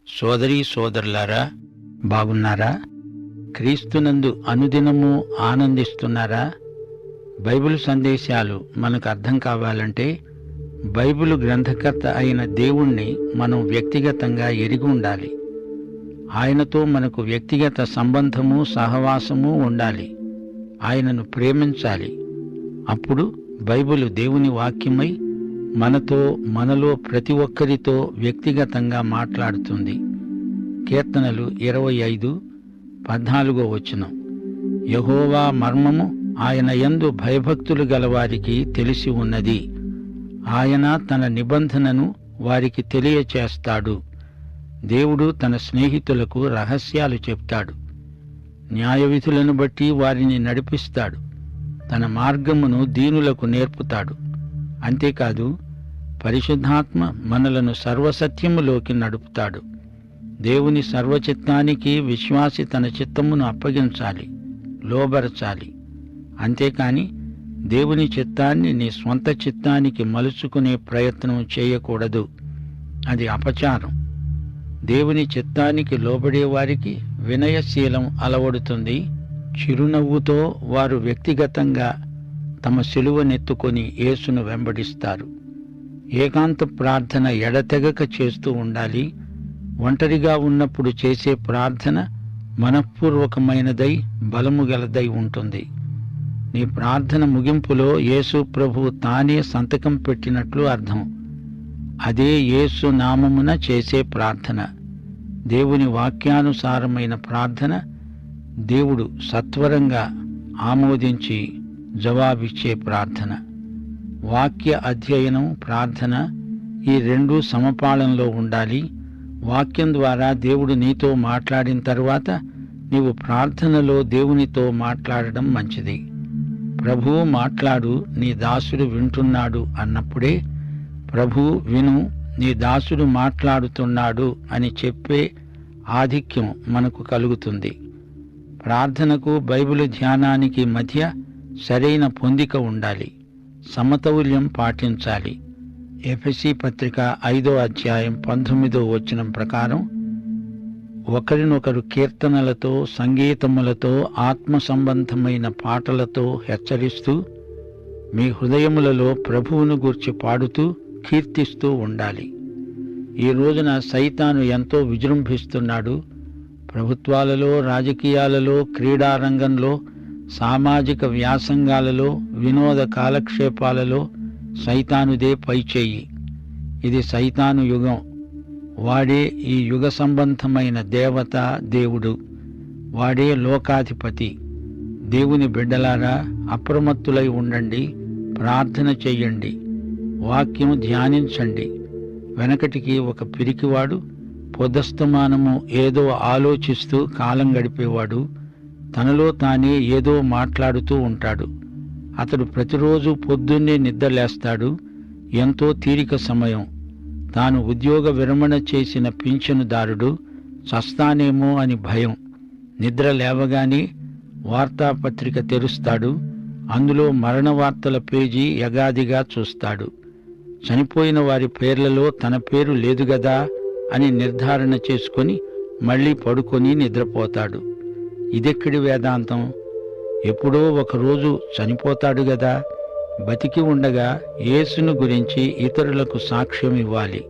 సోదరీ సోదరులారా, బాగున్నారా? క్రీస్తునందు అనుదినము ఆనందిస్తున్నారా? బైబిల్ సందేశాలు మనకు అర్థం కావాలంటే బైబిల్ గ్రంథకర్త అయిన దేవుణ్ణి మనం వ్యక్తిగతంగా ఎరిగి ఉండాలి. ఆయనతో మనకు వ్యక్తిగత సంబంధము, సహవాసము ఉండాలి. ఆయనను ప్రేమించాలి. అప్పుడు బైబిల్ దేవుని వాక్యమై మనలో ప్రతి ఒక్కరితో వ్యక్తిగతంగా మాట్లాడుతుంది. కీర్తనలు 25:14 యెహోవా మర్మము ఆయన యందు భయభక్తులు గలవారికి తెలిసి ఉన్నది. ఆయన తన నిబంధనను వారికి తెలియచేస్తాడు. దేవుడు తన స్నేహితులకు రహస్యాలు చెప్తాడు. న్యాయవిధులను బట్టి వారిని నడిపిస్తాడు. తన మార్గమును దీనులకు నేర్పుతాడు. అంతేకాదు, పరిశుద్ధాత్మ మనలను సర్వసత్యములోకి నడుపుతాడు. దేవుని సర్వచిత్తానికి విశ్వాసి తన చిత్తమును అప్పగించాలి, లోబరచాలి. అంతేకాని దేవుని చిత్తాన్ని నీ స్వంత చిత్తానికి మలుచుకునే ప్రయత్నం చేయకూడదు. అది అపచారం. దేవుని చిత్తానికి లోబడేవారికి వినయశీలం అలవడుతుంది. చిరునవ్వుతో వారు వ్యక్తిగతంగా తమ సిలువనెత్తుకొని యేసును వెంబడిస్తారు. ఏకాంత ప్రార్థన ఎడతెగక చేస్తూ ఉండాలి. ఒంటరిగా ఉన్నప్పుడు చేసే ప్రార్థన మనఃపూర్వకమైనదై బలము గలదై ఉంటుంది. నీ ప్రార్థన ముగింపులో యేసు ప్రభువు తానే సంతకం పెట్టినట్లు అర్థం. అదే యేసు నామమున చేసే ప్రార్థన. దేవుని వాక్యానుసారమైన ప్రార్థన దేవుడు సత్వరంగా ఆమోదించి జవాబిచ్చే ప్రార్థన. వాక్య అధ్యయనం, ప్రార్థన ఈ రెండూ సమపాళంలో ఉండాలి. వాక్యం ద్వారా దేవుడు నీతో మాట్లాడిన తరువాత నీవు ప్రార్థనలో దేవునితో మాట్లాడడం మంచిది. ప్రభువు మాట్లాడు, నీ దాసుడు వింటున్నాడు అన్నప్పుడే ప్రభు విను, నీ దాసుడు మాట్లాడుతున్నాడు అని చెప్పే ఆధిక్యం మనకు కలుగుతుంది. ప్రార్థనకు బైబిలు ధ్యానానికి మధ్య సరైన పొందిక ఉండాలి. సమతౌల్యం పాటించాలి. ఎఫెసీ పత్రిక 5:19 ప్రకారం ఒకరినొకరు కీర్తనలతో, సంగీతములతో, ఆత్మ సంబంధమైన పాటలతో హెచ్చరిస్తూ మీ హృదయములలో ప్రభువును గూర్చి పాడుతూ కీర్తిస్తూ ఉండాలి. ఈ రోజున సైతాను ఎంతో విజృంభిస్తున్నాడు. ప్రభుత్వాలలో, రాజకీయాలలో, క్రీడారంగంలో, సామాజిక వ్యాసంగాలలో, వినోద కాలక్షేపాలలో సైతానుదే పైచేయి. ఇది సైతాను యుగం. వాడే ఈ యుగ సంబంధమైన దేవత, దేవుడు. వాడే లోకాధిపతి. దేవుని బిడ్డలారా, అప్రమత్తులై ఉండండి. ప్రార్థన చెయ్యండి. వాక్యం ధ్యానించండి. వెనకటికి ఒక పిరికివాడు పొద్దస్తమానము ఏదో ఆలోచిస్తూ కాలం గడిపేవాడు. తనలో తానే ఏదో మాట్లాడుతూ ఉంటాడు. అతడు ప్రతిరోజు పొద్దున్నే నిద్రలేస్తాడు. ఎంతో తీరిక సమయం. తాను ఉద్యోగ విరమణ చేసిన పింఛనుదారుడు చస్తానేమో అని భయం. నిద్ర లేవగానే వార్తాపత్రిక తెరుస్తాడు. అందులో మరణ వార్తల పేజీ యగాదిగా చూస్తాడు. చనిపోయిన వారి పేర్లలో తన పేరు లేదు గదా అని నిర్ధారణ చేసుకొని మళ్లీ పడుకొని నిద్రపోతాడు. ఇదెక్కడి వేదాంతం? ఎప్పుడో ఒకరోజు చనిపోతాడు గదా. బతికి ఉండగా యేసును గురించి ఇతరులకు సాక్ష్యం ఇవ్వాలి.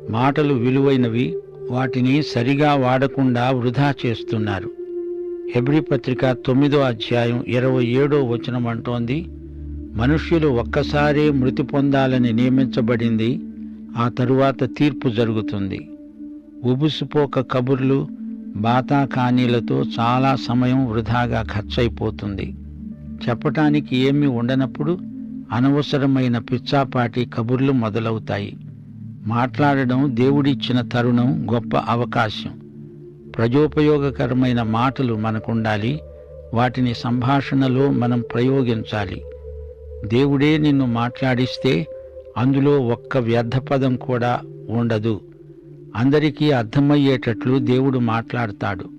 మాటలు విలువైనవి. వాటిని సరిగా వాడకుండా వృధా చేస్తున్నారు. హెబ్రీ పత్రిక 9:27 అంటోంది, మనుష్యులు ఒక్కసారే మృతి పొందాలని నియమించబడింది. ఆ తరువాత తీర్పు జరుగుతుంది. ఉబుసుపోక కబుర్లు, బాతాకానీలతో చాలా సమయం వృధాగా ఖర్చయిపోతుంది. చెప్పటానికి ఏమీ ఉండనప్పుడు అనవసరమైన పిచ్చాపాటి కబుర్లు మొదలవుతాయి. మాట్లాడడం దేవుడిచ్చిన తరుణం, గొప్ప అవకాశం. ప్రజోపయోగకరమైన మాటలు మనకుండాలి. వాటిని సంభాషణలో మనం ప్రయోగించాలి. దేవుడే నిన్ను మాట్లాడిస్తే అందులో ఒక్క వ్యర్థ పదం కూడా ఉండదు. అందరికీ అర్థమయ్యేటట్లు దేవుడు మాట్లాడతాడు.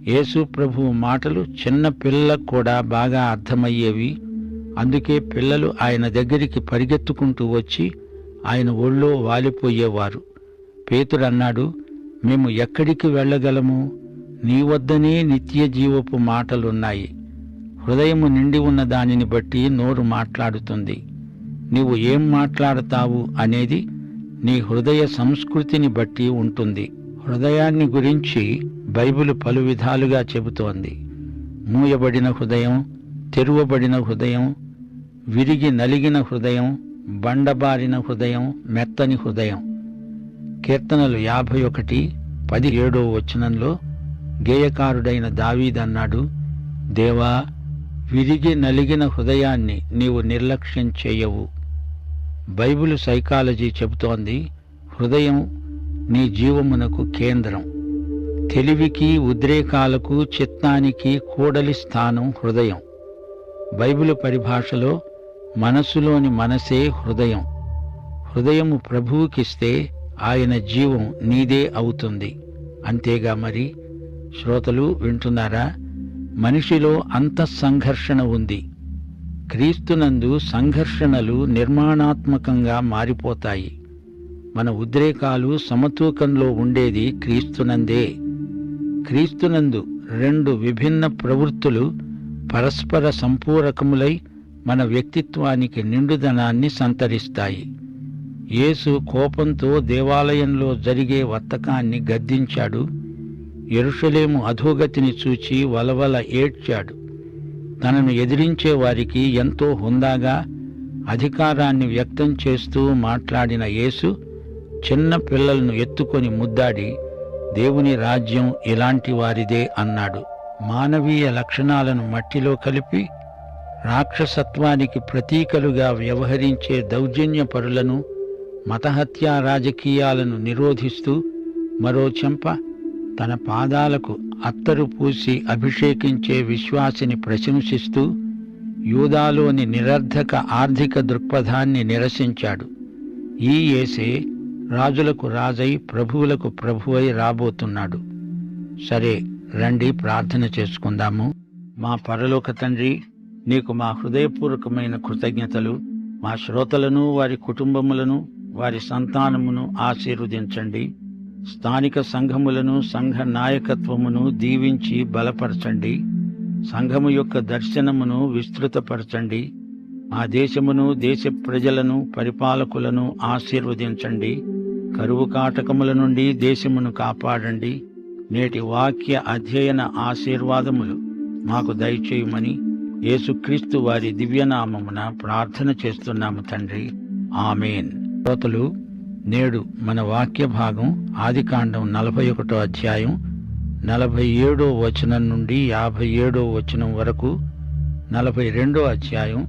యేసు ప్రభువు మాటలు చిన్న పిల్లలకు కూడా బాగా అర్థమయ్యేవి. అందుకే పిల్లలు ఆయన దగ్గరికి పరిగెత్తుకుంటూ వచ్చి ఆయన ఒళ్ళో వాలిపోయేవారు. పేతురు అన్నాడు, మేము ఎక్కడికి వెళ్ళగలము? నీ వద్దనే నిత్య జీవపు మాటలున్నాయి. హృదయము నిండి ఉన్న దానిని బట్టి నోరు మాట్లాడుతుంది. నీవు ఏం మాట్లాడతావు అనేది నీ హృదయ సంస్కృతిని బట్టి ఉంటుంది. హృదయాన్ని గురించి బైబిలు పలు విధాలుగా చెబుతోంది. మూయబడిన హృదయం, తెరువబడిన హృదయం, విరిగి నలిగిన హృదయం, బండబారిన హృదయం, మెత్తని హృదయం. కీర్తనలు 51:17 గేయకారుడైన దావీదన్నాడు, దేవా, విరిగి నలిగిన హృదయాన్ని నీవు నిర్లక్ష్యం చేయవు. బైబిలు సైకాలజీ చెబుతోంది, హృదయం నీ జీవమునకు కేంద్రం. తెలివికి, ఉద్రేకాలకు, చిత్తానికి కూడలి స్థానం హృదయం. బైబిలు పరిభాషలో మనస్సులోని మనసే హృదయం. హృదయము ప్రభువుకిస్తే ఆయన జీవం నీదే అవుతుంది. అంతేగా మరి. శ్రోతలు వింటున్నారా? మనిషిలో అంతఃసంఘర్షణ ఉంది. క్రీస్తునందు సంఘర్షణలు నిర్మాణాత్మకంగా మారిపోతాయి. మన ఉద్రేకాలు సమతూకంలో ఉండేది క్రీస్తునందే. క్రీస్తునందు రెండు విభిన్న ప్రవృత్తులు పరస్పర సంపూరకములై మన వ్యక్తిత్వానికి నిండుదనాన్ని సంతరిస్తాయి. యేసు కోపంతో దేవాలయంలో జరిగే వర్తకాన్ని గద్దించాడు. యెరూషలేము అధోగతిని చూచి వలవల ఏడ్చాడు. తనను ఎదిరించే వారికి ఎంతో హుందాగా అధికారాన్ని వ్యక్తం చేస్తూ మాట్లాడిన యేసు చిన్న పిల్లలను ఎత్తుకొని ముద్దాడి, దేవుని రాజ్యం ఇలాంటి వారిదే అన్నాడు. మానవీయ లక్షణాలను మట్టిలో కలిపి రాక్షసత్వానికి ప్రతీకలుగా వ్యవహరించే దౌర్జన్యపరులను, మతహత్యా రాజకీయాలను నిరోధిస్తూ మరో చెంప తన పాదాలకు అత్తరు పూసి అభిషేకించే విశ్వాసిని ప్రశంసిస్తూ యూదాలోని నిరర్ధక ఆర్థిక దృక్పథాన్ని నిరసించాడు. ఈ యేసే రాజులకు రాజై ప్రభువులకు ప్రభువై రాబోతున్నాడు. సరే, రండి ప్రార్థన చేసుకుందాము. మా పరలోక తండ్రి, నీకు మా హృదయపూర్వకమైన కృతజ్ఞతలు. మా శ్రోతలను, వారి కుటుంబములను, వారి సంతానమును ఆశీర్వదించండి. స్థానిక సంఘములను, సంఘ నాయకత్వమును దీవించి బలపరచండి. సంఘము యొక్క దర్శనమును విస్తృతపరచండి. మా దేశమును, దేశ ప్రజలను, పరిపాలకులను ఆశీర్వదించండి. కరువు కాటకముల నుండి దేశమును కాపాడండి. నేటి వాక్య అధ్యయన ఆశీర్వాదములు మాకు దయచేయమని యేసుక్రీస్తు వారి దివ్యనామమున ప్రార్థన చేస్తున్నాము తండ్రి. ఆమేన్. శ్రోతలు, నేడు మన వాక్య భాగం ఆదికాండం 41వ అధ్యాయం 47వ వచనం నుండి 57వ వచనం వరకు, 42వ అధ్యాయం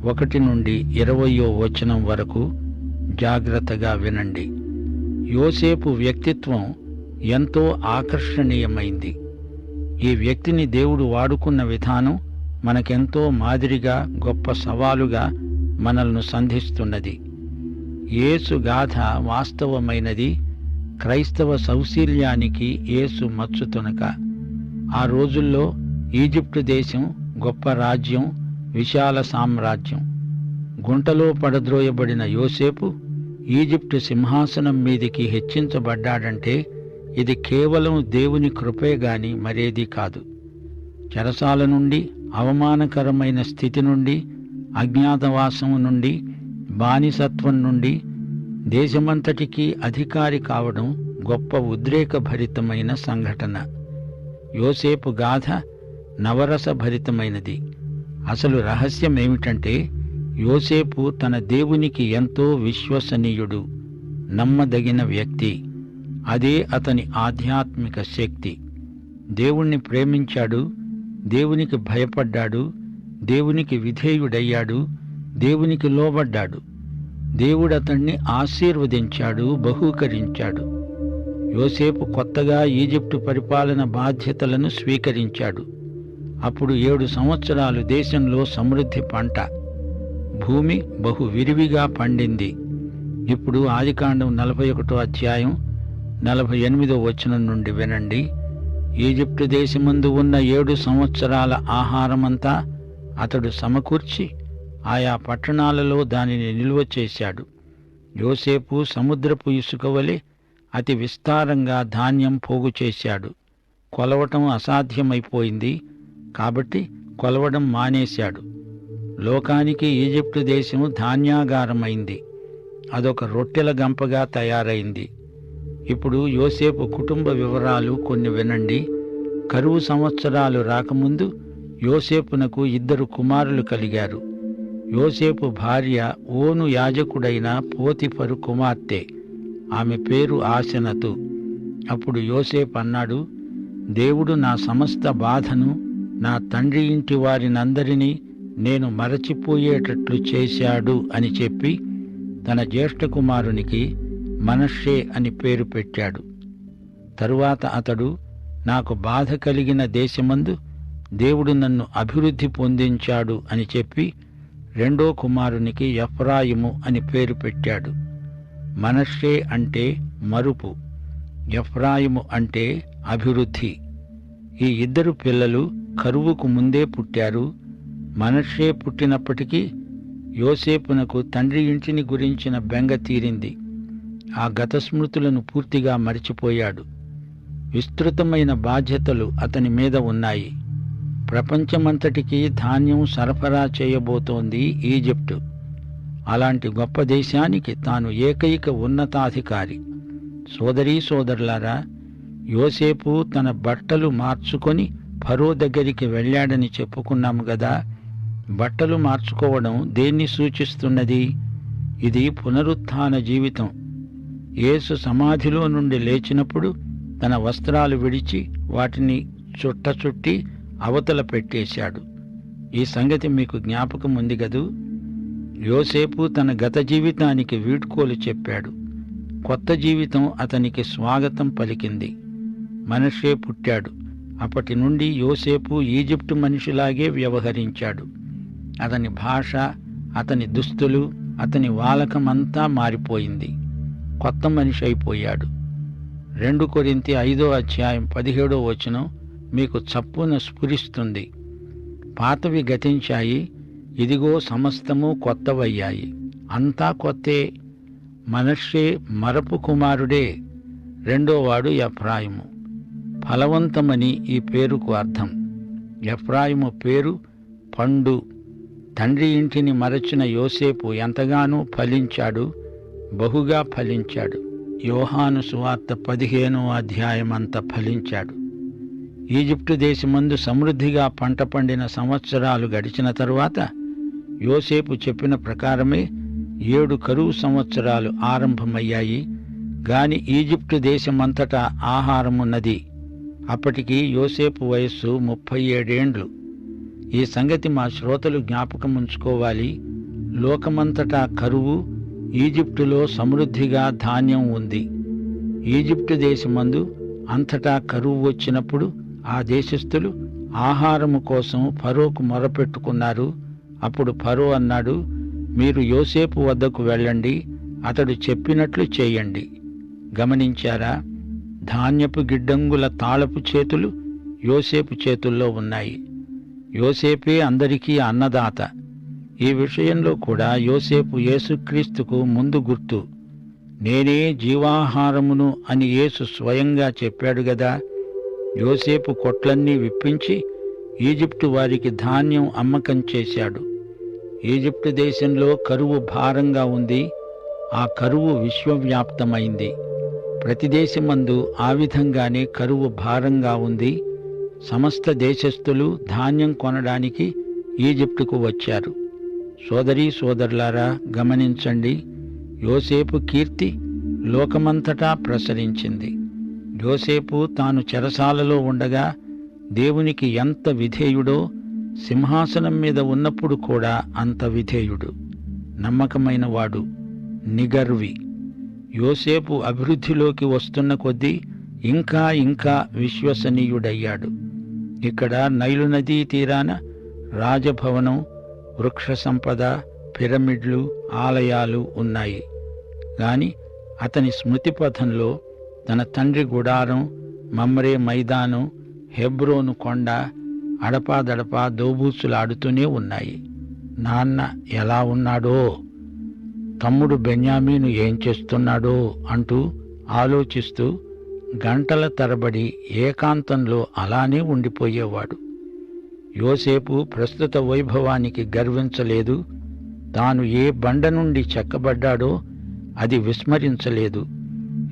1 నుండి 20వ వచనం వరకు జాగ్రత్తగా వినండి. యోసేపు వ్యక్తిత్వం ఎంతో ఆకర్షణీయమైంది. ఈ వ్యక్తిని దేవుడు వాడుకున్న విధానం మనకెంతో మాదిరిగా, గొప్ప సవాలుగా మనల్ని సంధిస్తున్నది. యేసు గాథ వాస్తవమైనది. క్రైస్తవ సౌశీల్యానికి యేసు మచ్చుతునక. ఆ రోజుల్లో ఈజిప్టు దేశం గొప్ప రాజ్యం, విశాల సామ్రాజ్యం. గుంటలో పడద్రోయబడిన యోసేపు ఈజిప్టు సింహాసనం మీదికి హెచ్చించబడ్డాడంటే ఇది కేవలం దేవుని కృపే గాని మరేదీ కాదు. చెరసాల నుండి, అవమానకరమైన స్థితి నుండి, అజ్ఞాతవాసం నుండి, బానిసత్వం నుండి దేశమంతటికీ అధికారి కావడం గొప్ప ఉద్రేకభరితమైన సంఘటన. యోసేపు గాథ నవరసభరితమైనది. అసలు రహస్యమేమిటంటే, యోసేపు తన దేవునికి ఎంతో విశ్వసనీయుడు, నమ్మదగిన వ్యక్తి. అదే అతని ఆధ్యాత్మిక శక్తి. దేవుణ్ణి ప్రేమించాడు, దేవునికి భయపడ్డాడు, దేవునికి విధేయుడయ్యాడు, దేవునికి లోబడ్డాడు. దేవుడతణ్ణి ఆశీర్వదించాడు, బహూకరించాడు. యోసేపు కొత్తగా ఈజిప్టు పరిపాలన బాధ్యతలను స్వీకరించాడు. అప్పుడు 7 సంవత్సరాలు దేశంలో సమృద్ధి పంట. భూమి బహు విరివిగా పండింది. ఇప్పుడు ఆదికాండం 41వ అధ్యాయం 48వ వచనం నుండి వినండి. ఈజిప్టు దేశమందు ఉన్న 7 సంవత్సరాల ఆహారమంతా అతడు సమకూర్చి ఆయా పట్టణాలలో దానిని నిల్వ చేశాడు. యోసేపు సముద్రపు ఇసుక వలె అతి విస్తారంగా ధాన్యం పోగు చేశాడు. కొలవటం అసాధ్యమైపోయింది కాబట్టి కొలవడం మానేశాడు. లోకానికి ఈజిప్టు దేశం ధాన్యాగారమైంది. అదొక రొట్టెల గంపగా తయారైంది. ఇప్పుడు యోసేపు కుటుంబ వివరాలు కొన్ని వినండి. కరువు సంవత్సరాలు రాకముందు యోసేపునకు 2 కుమారులు కలిగారు. యోసేపు భార్య ఓను యాజకుడైన పోతిఫరు కుమార్తె. ఆమె పేరు ఆసెనతు. అప్పుడు యోసేపు అన్నాడు, దేవుడు నా సమస్త బాధను, నా తండ్రి ఇంటి వారినందరినీ నేను మరచిపోయేటట్లు చేశాడు అని చెప్పి తన జ్యేష్ఠ కుమారునికి మనష్షే అని పేరు పెట్టాడు. తరువాత అతడు, నాకు బాధ కలిగిన దేశమందు దేవుడు నన్ను అభివృద్ధి పొందించాడు అని చెప్పి రెండో కుమారునికి ఎఫ్రాయిము అని పేరు పెట్టాడు. మనష్షే అంటే మరుపు, ఎఫ్రాయిము అంటే అభివృద్ధి. ఈ 2 పిల్లలు కరువుకు ముందే పుట్టారు. మనష్షే పుట్టినప్పటికీ యోసేపునకు తండ్రి ఇంటిని గురించిన బెంగ తీరింది. ఆ గత స్మృతులను పూర్తిగా మరిచిపోయాడు. విస్తృతమైన బాధ్యతలు అతని మీద ఉన్నాయి. ప్రపంచమంతటికీ ధాన్యం సరఫరా చేయబోతోంది ఈజిప్టు. అలాంటి గొప్ప దేశానికి తాను ఏకైక ఉన్నతాధికారి. సోదరీ సోదరులారా, యోసేపు తన బట్టలు మార్చుకొని ఫరో దగ్గరికి వెళ్ళాడని చెప్పుకున్నాము గదా. బట్టలు మార్చుకోవడం దేన్ని సూచిస్తున్నది? ఇది పునరుత్థాన జీవితం. యేసు సమాధిలో నుండి లేచినప్పుడు తన వస్త్రాలు విడిచి వాటిని చుట్టి అవతల పెట్టేశాడు. ఈ సంగతి మీకు జ్ఞాపకం ఉంది గదూ. యోసేపు తన గత జీవితానికి వీడ్కోలు చెప్పాడు. కొత్త జీవితం అతనికి స్వాగతం పలికింది. మనష్షే పుట్టాడు. అప్పటి నుండి యోసేపు ఈజిప్టు మనిషిలాగే వ్యవహరించాడు. అతని భాష, అతని దుస్తులు, అతని వాలకమంతా మారిపోయింది. కొత్త మనిషి అయిపోయాడు. 2 కొరింథీ 5:17 మీకు చప్పున స్ఫురిస్తుంది. పాతవి గతించాయి, ఇదిగో సమస్తము కొత్తవయ్యాయి. అంతా కొత్తే. మనష్షే మరపు కుమారుడే. రెండోవాడు ఎఫ్రాయిము. ఫలవంతమని ఈ పేరుకు అర్థం. ఎఫ్రాయిము పేరు పండు. తండ్రి ఇంటిని మరచిన యోసేపు ఎంతగానో ఫలించాడు, బహుగా ఫలించాడు. యోహాను సువార్త 15 ఫలించాడు. ఈజిప్టు దేశమందు సమృద్ధిగా పంట పండిన సంవత్సరాలు గడిచిన తరువాత యోసేపు చెప్పిన ప్రకారమే 7 కరువు సంవత్సరాలు ఆరంభమయ్యాయి. గాని ఈజిప్టు దేశమంతటా ఆహారమున్నది. అప్పటికి యోసేపు వయస్సు 37 ఏండ్లు. ఈ సంగతి మా శ్రోతలు జ్ఞాపకముంచుకోవాలి. లోకమంతటా కరువు, ఈజిప్టులో సమృద్ధిగా ధాన్యం ఉంది. ఈజిప్టు దేశమందు అంతటా కరువు వచ్చినప్పుడు ఆ దేశస్థులు ఆహారము కోసం ఫరోకు మొరపెట్టుకున్నారు. అప్పుడు ఫరో అన్నాడు, మీరు యోసేపు వద్దకు వెళ్ళండి, అతడు చెప్పినట్లు చేయండి. గమనించారా? ధాన్యపు గిడ్డంగుల తాళపు చేతులు యోసేపు చేతుల్లో ఉన్నాయి. యోసేపే అందరికీ అన్నదాత. ఈ విషయంలో కూడా యోసేపు యేసుక్రీస్తుకు ముందు గుర్తు. నేనే జీవాహారమును అని యేసు స్వయంగా చెప్పాడు గదా. యోసేపు కొట్లన్నీ విప్పించి ఈజిప్టు వారికి ధాన్యం అమ్మకం చేశాడు. ఈజిప్టు దేశంలో కరువు భారంగా ఉంది. ఆ కరువు విశ్వవ్యాప్తమైంది. ప్రతి దేశమందు ఆ విధంగానే కరువు భారంగా ఉంది. సమస్త దేశస్థులు ధాన్యం కొనడానికి ఈజిప్టుకు వచ్చారు. సోదరీ సోదరులారా, గమనించండి. యోసేపు కీర్తి లోకమంతటా ప్రసరించింది. యోసేపు తాను చెరసాలలో ఉండగా దేవునికి ఎంత విధేయుడో, సింహాసనం మీద ఉన్నప్పుడు కూడా అంత విధేయుడు. నమ్మకమైన వాడు, నిగర్వి. యోసేపు అభివృద్ధిలోకి వస్తున్న కొద్దీ ఇంకా ఇంకా విశ్వసనీయుడయ్యాడు. ఇక్కడ నైలు నదీ తీరాన రాజభవనం, వృక్ష సంపద, పిరమిడ్లు, ఆలయాలు ఉన్నాయి. గాని అతని స్మృతిపథంలో తన తండ్రి గుడారం, మమ్రే మైదానం, హెబ్రోను కొండ అడపాదడపా దోబూచులాడుతూనే ఉన్నాయి. నాన్న ఎలా ఉన్నాడో, తమ్ముడు బెన్యామీను ఏం చేస్తున్నాడో అంటూ ఆలోచిస్తూ గంటల తరబడి ఏకాంతంలో అలానే ఉండిపోయేవాడు. యోసేపు ప్రస్తుత వైభవానికి గర్వించలేదు. తాను ఏ బండ నుండి చెక్కబడ్డాడో అది విస్మరించలేదు.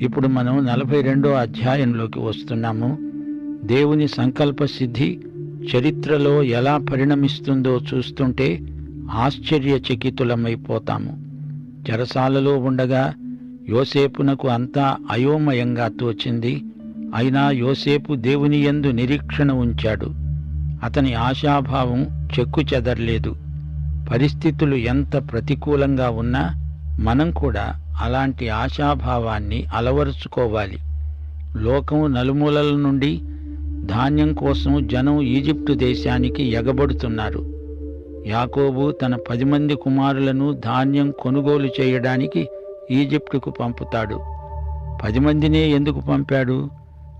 ఇప్పుడు మనం 42వ అధ్యాయంలోకి వస్తున్నాము. దేవుని సంకల్ప సిద్ధి చరిత్రలో ఎలా పరిణమిస్తుందో చూస్తుంటే ఆశ్చర్యచకితులమైపోతాము. చెరసాలలో ఉండగా యోసేపునకు అంతా అయోమయంగా తోచింది. అయినా యోసేపు దేవుని యందు నిరీక్షణ ఉంచాడు. అతని ఆశాభావం చెక్కుచెదరలేదు. పరిస్థితులు ఎంత ప్రతికూలంగా ఉన్నా మనం కూడా అలాంటి ఆశాభావాన్ని అలవరుచుకోవాలి. లోకం నలుమూలల నుండి ధాన్యం కోసం జనం ఈజిప్టు దేశానికి ఎగబడుతున్నారు. యాకోబు తన 10 మంది కుమారులను ధాన్యం కొనుగోలు చేయడానికి ఈజిప్టుకు పంపుతాడు. 10 మందినే ఎందుకు పంపాడు?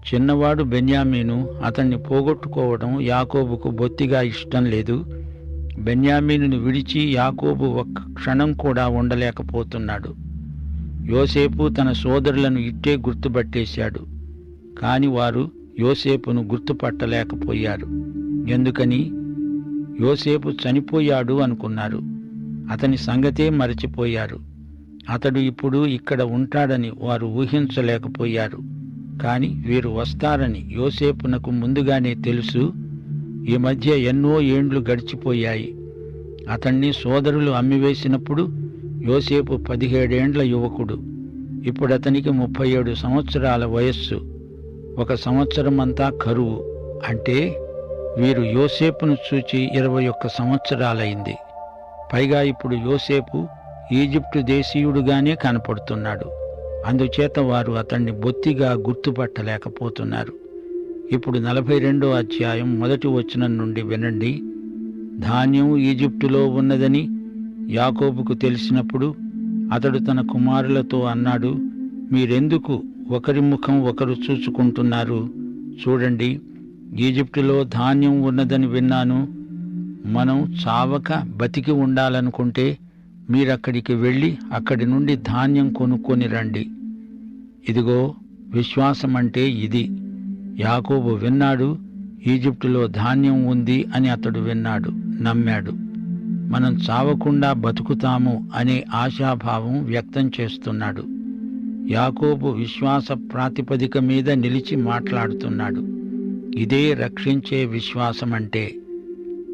చిన్నవాడు బెన్యామీను. అతన్ని పోగొట్టుకోవడం యాకోబుకు బొత్తిగా ఇష్టం లేదు. బెన్యామీనును విడిచి యాకోబు ఒక్క క్షణం కూడా ఉండలేకపోతున్నాడు. యోసేపు తన సోదరులను ఇట్టే గుర్తుపట్టేశాడు. కాని వారు యోసేపును గుర్తుపట్టలేకపోయారు. ఎందుకని? యోసేపు చనిపోయాడు అనుకున్నారు. అతని సంగతే మరచిపోయారు. అతడు ఇప్పుడు ఇక్కడ ఉంటాడని వారు ఊహించలేకపోయారు. కాని వీరు వస్తారని యోసేపునకు ముందుగానే తెలుసు. ఈ మధ్య ఎన్నో ఏండ్లు గడిచిపోయాయి. అతన్ని సోదరులు అమ్మివేసినప్పుడు యోసేపు 17 ఏండ్ల యువకుడు. ఇప్పుడతనికి 37 సంవత్సరాల వయస్సు. 1 సంవత్సరమంతా కరువు. అంటే వీరు యోసేపును చూచి 21 సంవత్సరాలైంది. పైగా ఇప్పుడు యోసేపు ఈజిప్టు దేశీయుడుగానే కనపడుతున్నాడు. అందుచేత వారు అతన్ని బొత్తిగా గుర్తుపట్టలేకపోతున్నారు. ఇప్పుడు 42వ అధ్యాయం 1వ వచనం నుండి వినండి. ధాన్యం ఈజిప్టులో ఉన్నదని యాకోబుకు తెలిసినప్పుడు అతడు తన కుమారులతో అన్నాడు, మీరెందుకు ఒకరి ముఖం ఒకరు చూచుకుంటున్నారు? చూడండి, ఈజిప్టులో ధాన్యం ఉన్నదని విన్నాను. మనం చావక బతికి ఉండాలనుకుంటే మీరక్కడికి వెళ్ళి అక్కడి నుండి ధాన్యం కొనుక్కొని రండి. ఇదిగో విశ్వాసమంటే ఇది. యాకోబు విన్నాడు, ఈజిప్టులో ధాన్యం ఉంది అని అతడు విన్నాడు, నమ్మాడు. మనం చావకుండా బతుకుతాము అనే ఆశాభావం వ్యక్తం చేస్తున్నాడు. యాకోబు విశ్వాస ప్రాతిపదిక మీద నిలిచి మాట్లాడుతున్నాడు. ఇదే రక్షించే విశ్వాసమంటే.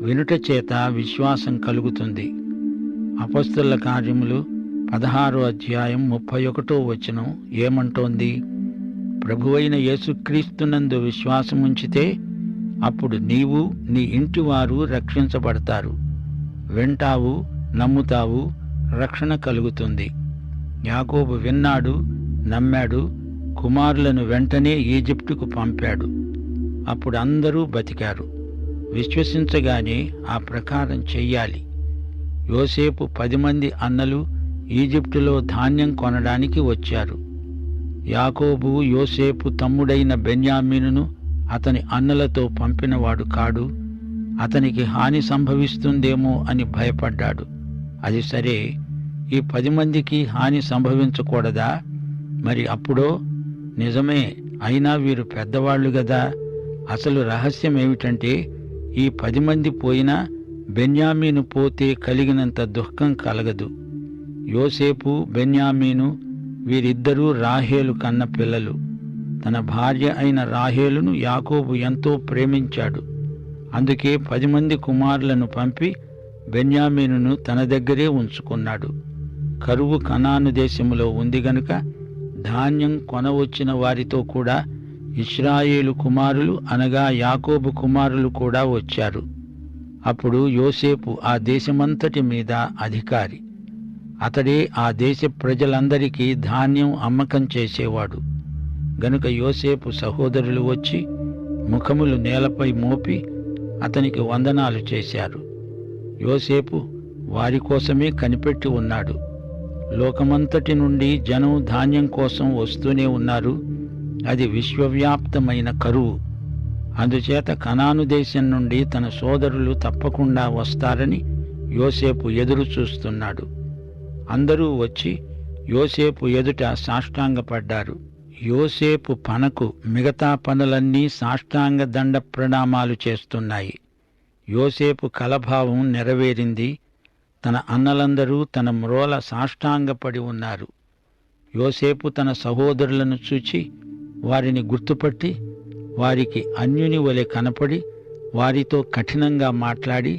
వినుట చేత విశ్వాసం కలుగుతుంది. అపొస్తలుల కార్యములు 16వ అధ్యాయం 31వ వచనం ఏమంటోంది? ప్రభువైన యేసుక్రీస్తునందు విశ్వాసముంచితే అప్పుడు నీవు నీ ఇంటివారు రక్షించబడతారు. వింటావు, నమ్ముతావు, రక్షణ కలుగుతుంది. యాకోబు విన్నాడు, నమ్మాడు. కుమారులను వెంటనే ఈజిప్టుకు పంపాడు. అప్పుడు అందరూ బతికారు. విశ్వసించగానే ఆ ప్రకారం చెయ్యాలి. యోసేపు 10 మంది అన్నలు ఈజిప్టులో ధాన్యం కొనడానికి వచ్చారు. యాకోబు యోసేపు తమ్ముడైన బెన్యామీనును అతని అన్నలతో పంపినవాడు కాడు. అతనికి హాని సంభవిస్తుందేమో అని భయపడ్డాడు. అది సరే, ఈ 10 మందికి హాని సంభవించకూడదా? మరి అప్పుడో? నిజమే, అయినా వీరు పెద్దవాళ్లు గదా. అసలు రహస్యమేమిటంటే, ఈ 10 మంది పోయినా బెన్యామీను పోతే కలిగినంత దుఃఖం కలగదు. యోసేపు, బెన్యామీను వీరిద్దరూ రాహేలు కన్న పిల్లలు. తన భార్య అయిన రాహేలును యాకోబు ఎంతో ప్రేమించాడు. అందుకే 10 మంది కుమారులను పంపి బెన్యామీనును తన దగ్గరే ఉంచుకున్నాడు. కరువు కనాను దేశములో ఉంది గనుక ధాన్యం కొనవచ్చిన వారితో కూడా ఇశ్రాయేలు కుమారులు అనగా యాకోబు కుమారులు కూడా వచ్చారు. అప్పుడు యోసేపు ఆ దేశమంతటి మీద అధికారి. అతడే ఆ దేశ ప్రజలందరికీ ధాన్యం అమ్మకం చేసేవాడు. గనుక యోసేపు సహోదరులు వచ్చి ముఖములు నేలపై మోపి అతనికి వందనాలు చేశారు. యోసేపు వారి కోసమే కనిపెట్టి ఉన్నాడు. లోకమంతటి నుండి జనం ధాన్యం కోసం వస్తూనే ఉన్నారు. అది విశ్వవ్యాప్తమైన కరువు. అందుచేత కనాను దేశం నుండి తన సోదరులు తప్పకుండా వస్తారని యోసేపు ఎదురు చూస్తున్నాడు. అందరూ వచ్చి యోసేపు ఎదుట సాష్టాంగపడ్డారు. యోసేపు పనకు మిగతా పనులన్నీ సాష్టాంగ దండ ప్రణామాలు చేస్తున్నాయి. యోసేపు కలభావం నెరవేరింది. తన అన్నలందరూ తన మ్రోల సాష్టాంగపడి ఉన్నారు. యోసేపు తన సహోదరులను చూచి వారిని గుర్తుపట్టి వారికి అన్యుని వలె కనపడి వారితో కఠినంగా మాట్లాడి,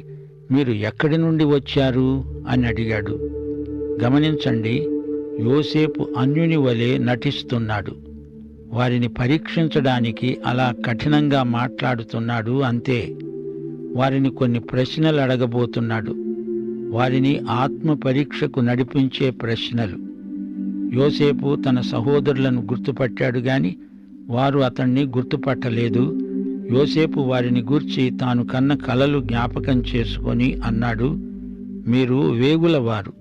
మీరు ఎక్కడి నుండి వచ్చారు అని అడిగాడు. గమనించండి, యోసేపు అన్యుని వలె నటిస్తున్నాడు. వారిని పరీక్షించడానికి అలా కఠినంగా మాట్లాడుతున్నాడు అంతే. వారిని కొన్ని ప్రశ్నలు అడగబోతున్నాడు. వారిని ఆత్మ పరీక్షకు నడిపించే ప్రశ్నలు. యోసేపు తన సహోదరులను గుర్తుపట్టాడు గాని వారు అతణ్ణి గుర్తుపట్టలేదు. యోసేపు వారిని గూర్చి తాను కన్న కలలు జ్ఞాపకం చేసుకొని అన్నాడు, మీరు వేగులవారు,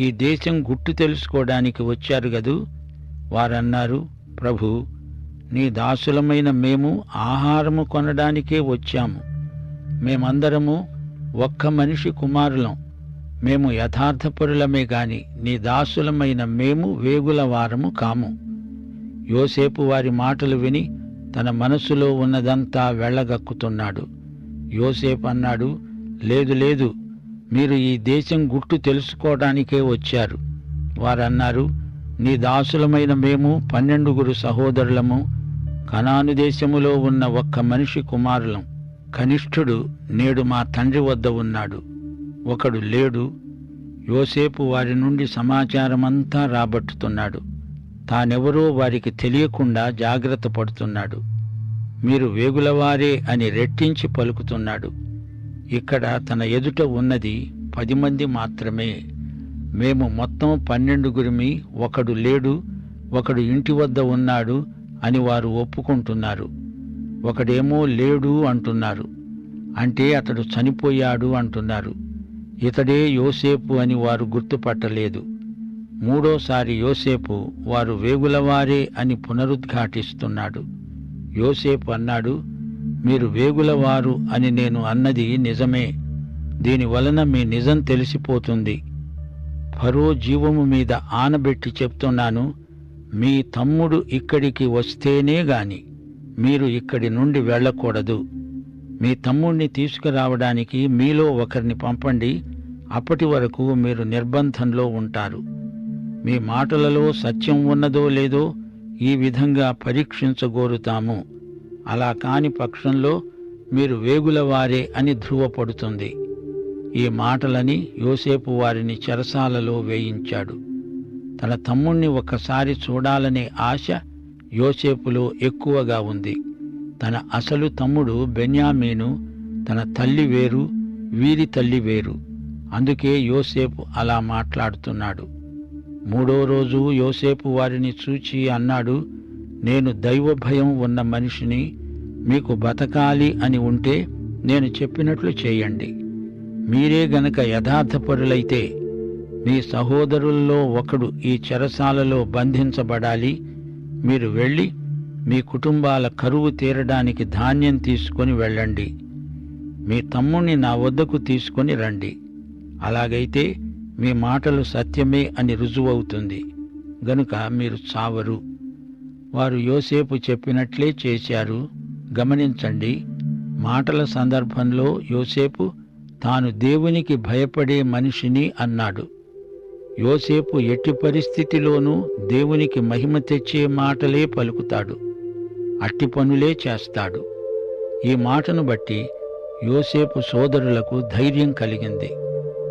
ఈ దేశం గుట్టు తెలుసుకోవడానికి వచ్చారు గదూ? వారన్నారు, ప్రభూ, నీ దాసులమైన మేము ఆహారము కొనడానికే వచ్చాము. మేమందరము ఒక్క మనిషి కుమారులం. మేము యథార్థపరులమే గాని నీ దాసులమైన మేము వేగుల వారము కాము. యోసేపు వారి మాటలు విని తన మనస్సులో ఉన్నదంతా వెళ్ళగక్కుతున్నాడు. యోసేపు అన్నాడు, లేదు లేదు, మీరు ఈ దేశం గుట్టు తెలుసుకోవడానికే వచ్చారు. వారన్నారు, నీ దాసులమైన మేము 12 సహోదరులము, కనాను దేశములో ఉన్న ఒక్క మనిషి కుమారులం. కనిష్ఠుడు నేడు మా తండ్రి వద్ద ఉన్నాడు, ఒకడు లేడు. యోసేపు వారి నుండి సమాచారమంతా రాబట్టుతున్నాడు. తానెవరో వారికి తెలియకుండా జాగ్రత్త పడుతున్నాడు. మీరు వేగులవారే అని రెట్టించి పలుకుతున్నాడు. ఇక్కడ తన ఎదుట ఉన్నది 10 మంది మాత్రమే. మేము మొత్తం 12 ఒకడు లేడు, ఒకడు ఇంటి వద్ద ఉన్నాడు అని వారు ఒప్పుకుంటున్నారు. ఒకడేమో లేడు అంటున్నారు, అంటే అతడు చనిపోయాడు అంటున్నారు. ఇతడే యోసేపు అని వారు గుర్తుపట్టలేదు. మూడోసారి యోసేపు వారు వేగులవారే అని పునరుద్ఘాటిస్తున్నాడు. యోసేపు అన్నాడు, మీరు వేగులవారు అని నేను అన్నది నిజమే. దీనివలన మీ నిజం తెలిసిపోతుంది. ఫరో జీవము మీద ఆనబెట్టి చెప్తున్నాను, మీ తమ్ముడు ఇక్కడికి వస్తేనే గాని మీరు ఇక్కడి నుండి వెళ్ళకూడదు. మీ తమ్ముణ్ణి తీసుకురావడానికి మీలో ఒకరిని పంపండి. అప్పటి వరకు మీరు నిర్బంధంలో ఉంటారు. మీ మాటలలో సత్యం ఉన్నదో లేదో ఈ విధంగా పరీక్షించగోరుతాము. అలా కాని పక్షంలో మీరు వేగులవారే అని ధృవపడుతుంది. ఈ మాటలని యోసేపు వారిని చెరసాలలో వేయించాడు. తన తమ్ముణ్ణి ఒక్కసారి చూడాలనే ఆశ యోసేపులో ఎక్కువగా ఉంది. తన అసలు తమ్ముడు బెన్యామీను, తన తల్లి వేరు, వీరి తల్లి వేరు. అందుకే యోసేపు అలా మాట్లాడుతున్నాడు. 3వ రోజు యోసేపు వారిని చూచి అన్నాడు, నేను దైవభయం ఉన్న మనిషిని. మీకు బతకాలి అని ఉంటే నేను చెప్పినట్లు చేయండి. మీరే గనక యథార్థపరులైతే మీ సహోదరుల్లో ఒకడు ఈ చెరసాలలో బంధించబడాలి. మీరు వెళ్ళి మీ కుటుంబాల కరువు తీరడానికి ధాన్యం తీసుకొని వెళ్ళండి. మీ తమ్ముణ్ణి నా వద్దకు తీసుకొని రండి. అలాగైతే మీ మాటలు సత్యమే అని రుజువవుతుంది గనుక మీరు చావరు. వారు యోసేపు చెప్పినట్లే చేశారు. గమనించండి, మాటల సందర్భంలో యోసేపు తాను దేవునికి భయపడే మనిషిని అన్నాడు. యోసేపు ఎట్టి పరిస్థితిలోనూ దేవునికి మహిమ తెచ్చే మాటలే పలుకుతాడు, అట్టి పనులే చేస్తాడు. ఈ మాటను బట్టి యోసేపు సోదరులకు ధైర్యం కలిగింది.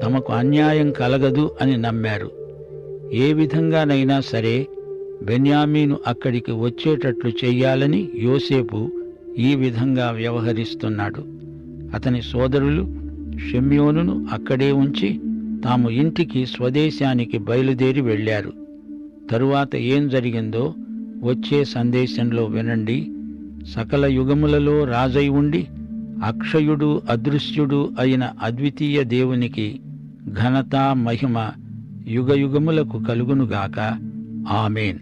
తమకు అన్యాయం కలగదు అని నమ్మారు. ఏ విధంగానైనా సరే బెన్యామీను అక్కడికి వచ్చేటట్లు చెయ్యాలని యోసేపు ఈ విధంగా వ్యవహరిస్తున్నాడు. అతని సోదరులు షిమ్యోనును అక్కడే ఉంచి తాము ఇంటికి స్వదేశానికి బయలుదేరి వెళ్ళారు. తరువాత ఏం జరిగిందో వచ్చే సందేశంలో వినండి. సకల యుగములలో రాజై ఉండి అక్షయుడు అదృశ్యుడు అయిన అద్వితీయ దేవునికి ఘనత మహిమ యుగయుగములకు కలుగునుగాక. ఆమేన్.